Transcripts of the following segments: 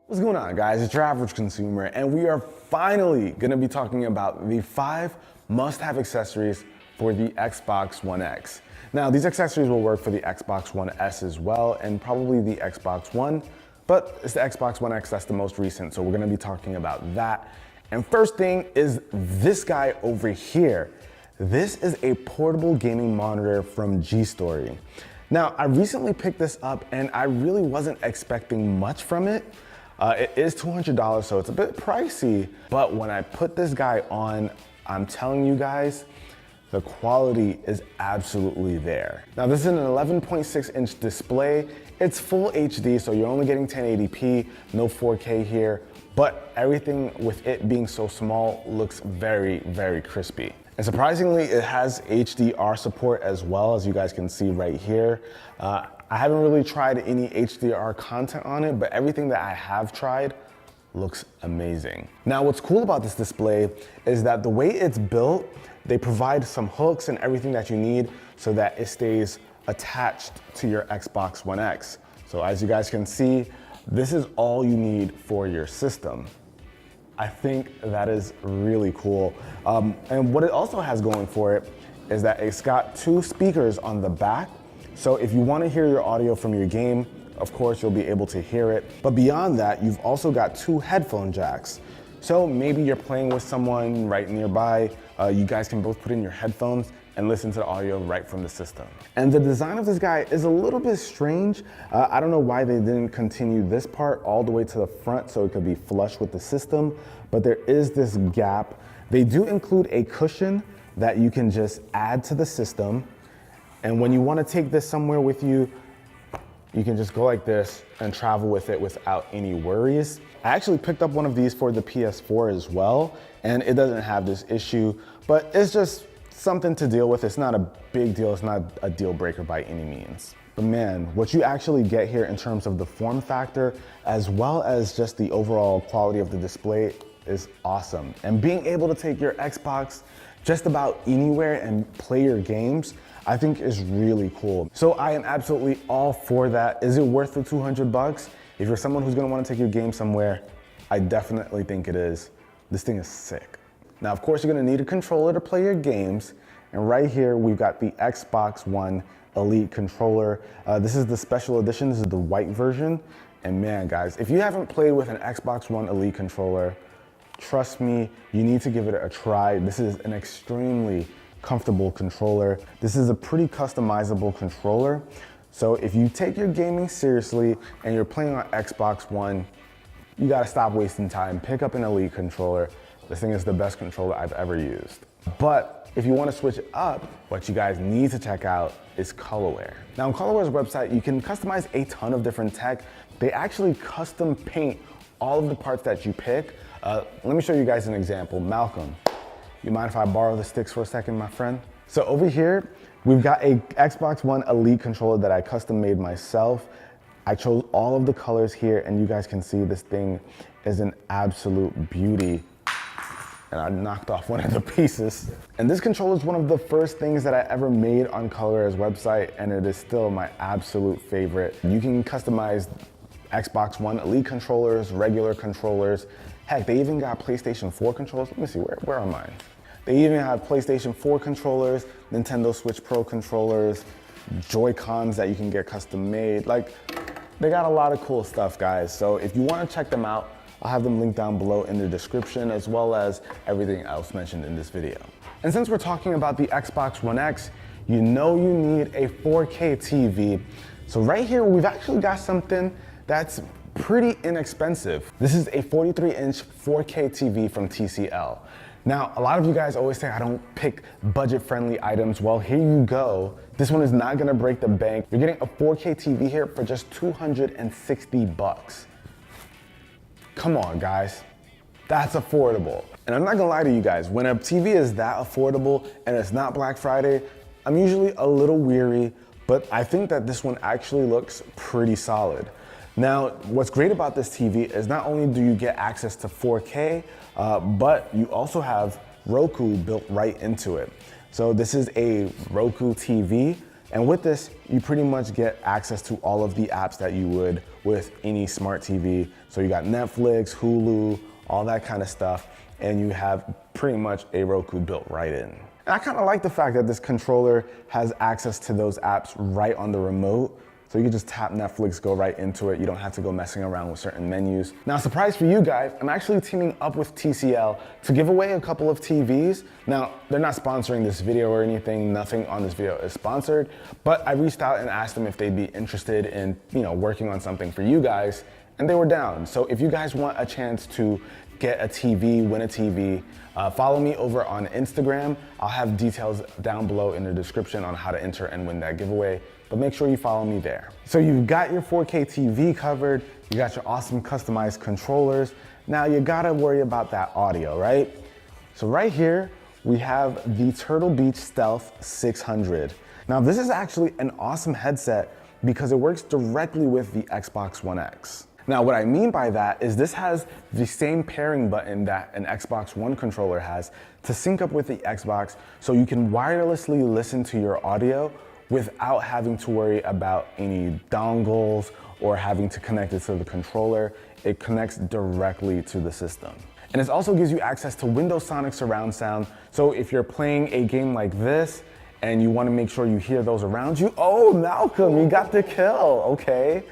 What's going on, guys? It's your average consumer, and we are finally gonna be talking about the 5 must-have accessories for the Xbox One X. Now, these accessories will work for the Xbox One S as well, and probably the Xbox One, but it's the Xbox One X that's the most recent, so we're gonna be talking about that. And first thing is this guy over here. This is a portable gaming monitor from G-Story. Now, I recently picked this up, and I really wasn't expecting much from it. It is $200, so it's a bit pricey, but when I put this guy on, I'm telling you guys, the quality is absolutely there. Now, this is an 11.6-inch display. It's full HD, so you're only getting 1080p, no 4K here, but everything with it being so small looks very, very crispy. And surprisingly, it has HDR support as well, as you guys can see right here. I haven't really tried any HDR content on it, but everything that I have tried looks amazing. Now, what's cool about this display is that the way it's built, they provide some hooks and everything that you need so that it stays attached to your Xbox One X. So as you guys can see, this is all you need for your system. I think that is really cool. And what it also has going for it is that it's got 2 speakers on the back. So if you want to hear your audio from your game, of course, you'll be able to hear it. But beyond that, you've also got 2 headphone jacks. So maybe you're playing with someone right nearby. You guys can both put in your headphones and listen to the audio right from the system. And the design of this guy is a little bit strange. I don't know why they didn't continue this part all the way to the front so it could be flush with the system, but there is this gap. They do include a cushion that you can just add to the system. And when you want to take this somewhere with you, you can just go like this and travel with it without any worries. I actually picked up one of these for the PS4 as well, and it doesn't have this issue, but it's just something to deal with. It's not a big deal. It's not a deal breaker by any means. But man, what you actually get here in terms of the form factor, as well as just the overall quality of the display, is awesome. And being able to take your Xbox just about anywhere and play your games, I think is really cool. So I am absolutely all for that. Is it worth the 200 bucks? If you're someone who's gonna wanna take your game somewhere, I definitely think it is. This thing is sick. Now, of course, you're gonna need a controller to play your games. And right here, we've got the Xbox One Elite controller. This is the special edition. This is the white version. And man, guys, if you haven't played with an Xbox One Elite controller, trust me, you need to give it a try. This is an extremely comfortable controller. This is a pretty customizable controller. So if you take your gaming seriously and you're playing on Xbox One, you gotta stop wasting time. Pick up an Elite controller. This thing is the best controller I've ever used. But if you wanna switch it up, what you guys need to check out is Colorware. Now on Colorware's website, you can customize a ton of different tech. They actually custom paint all of the parts that you pick. Let me show you guys an example. Malcolm, you mind if I borrow the sticks for a second, my friend? So over here, we've got a Xbox One Elite controller that I custom made myself. I chose all of the colors here, and you guys can see this thing is an absolute beauty. And I knocked off one of the pieces. And this controller is one of the first things that I ever made on Colorware's website, and it is still my absolute favorite. You can customize Xbox One Elite controllers, regular controllers. Heck, they even got PlayStation 4 controllers. Let me see, where are mine? They even have PlayStation 4 controllers, Nintendo Switch Pro controllers, Joy-Cons that you can get custom made. Like, they got a lot of cool stuff, guys. So if you want to check them out, I'll have them linked down below in the description, as well as everything else mentioned in this video. And since we're talking about the Xbox One X, you know you need a 4K TV. So right here, we've actually got something that's pretty inexpensive. This is a 43-inch 4K TV from TCL. Now, a lot of you guys always say I don't pick budget-friendly items. Well, here you go. This one is not gonna break the bank. You're getting a 4K TV here for just 260 bucks. Come on, guys. That's affordable. And I'm not gonna lie to you guys, when a TV is that affordable and it's not Black Friday, I'm usually a little weary, but I think that this one actually looks pretty solid. Now, what's great about this TV is not only do you get access to 4K, but you also have Roku built right into it. So this is a Roku TV. And with this, you pretty much get access to all of the apps that you would with any smart TV. So you got Netflix, Hulu, all that kind of stuff, and you have pretty much a Roku built right in. And I kind of like the fact that this controller has access to those apps right on the remote. So you can just tap Netflix, go right into it. You don't have to go messing around with certain menus. Now, surprise for you guys, I'm actually teaming up with TCL to give away a couple of TVs. Now, they're not sponsoring this video or anything. Nothing on this video is sponsored, but I reached out and asked them if they'd be interested in, working on something for you guys, and they were down. So if you guys want a chance to get a TV, win a TV, follow me over on Instagram. I'll have details down below in the description on how to enter and win that giveaway, but make sure you follow me there. So you've got your 4K TV covered, you got your awesome customized controllers. Now you gotta worry about that audio, right? So right here, we have the Turtle Beach Stealth 600. Now this is actually an awesome headset because it works directly with the Xbox One X. Now, what I mean by that is this has the same pairing button that an Xbox One controller has to sync up with the Xbox, so you can wirelessly listen to your audio without having to worry about any dongles or having to connect it to the controller. It connects directly to the system. And it also gives you access to Windows Sonic surround sound, so if you're playing a game like this and you want to make sure you hear those around you, oh, Malcolm, you got the kill, okay.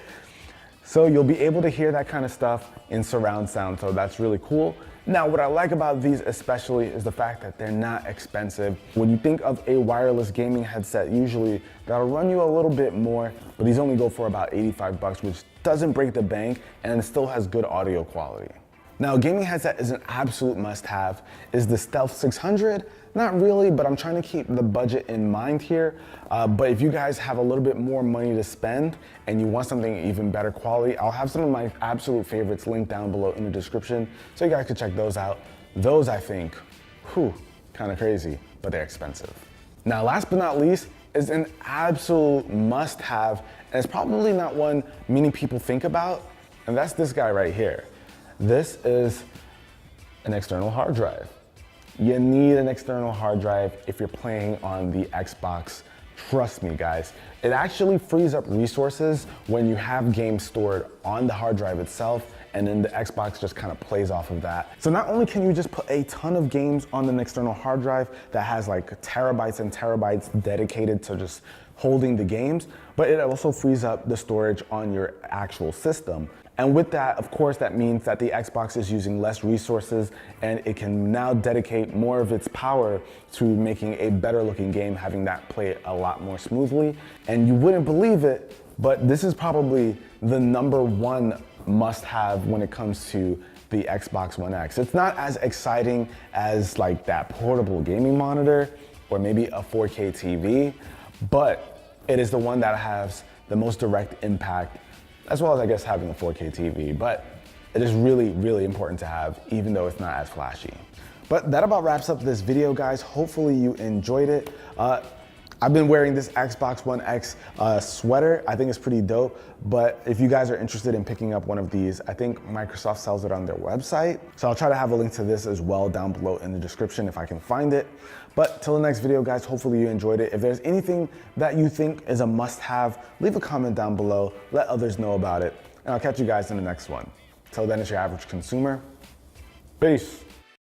So you'll be able to hear that kind of stuff in surround sound, so that's really cool. Now, what I like about these especially is the fact that they're not expensive. When you think of a wireless gaming headset, usually that'll run you a little bit more, but these only go for about 85 bucks, which doesn't break the bank and it still has good audio quality. Now, a gaming headset is an absolute must-have. Is the Stealth 600? Not really, but I'm trying to keep the budget in mind here. But if you guys have a little bit more money to spend and you want something even better quality, I'll have some of my absolute favorites linked down below in the description so you guys can check those out. Those, I think, kind of crazy, but they're expensive. Now, last but not least, is an absolute must-have, and it's probably not one many people think about, and that's this guy right here. This is an external hard drive. You need an external hard drive if you're playing on the Xbox. Trust me, guys. It actually frees up resources when you have games stored on the hard drive itself, and then the Xbox just kind of plays off of that. So not only can you just put a ton of games on an external hard drive that has like terabytes and terabytes dedicated to just holding the games, but it also frees up the storage on your actual system. And with that, of course, that means that the Xbox is using less resources and it can now dedicate more of its power to making a better looking game, having that play a lot more smoothly. And you wouldn't believe it, but this is probably the #1 must-have when it comes to the Xbox One X. It's not as exciting as like that portable gaming monitor or maybe a 4K TV, but it is the one that has the most direct impact, as well as I guess having a 4K TV, but it is really, really important to have, even though it's not as flashy. But that about wraps up this video, guys. Hopefully you enjoyed it. I've been wearing this Xbox One X sweater. I think it's pretty dope, but if you guys are interested in picking up one of these, I think Microsoft sells it on their website. So I'll try to have a link to this as well down below in the description if I can find it. But till the next video, guys, hopefully you enjoyed it. If there's anything that you think is a must-have, leave a comment down below, let others know about it, and I'll catch you guys in the next one. Till then, it's your average consumer. Peace.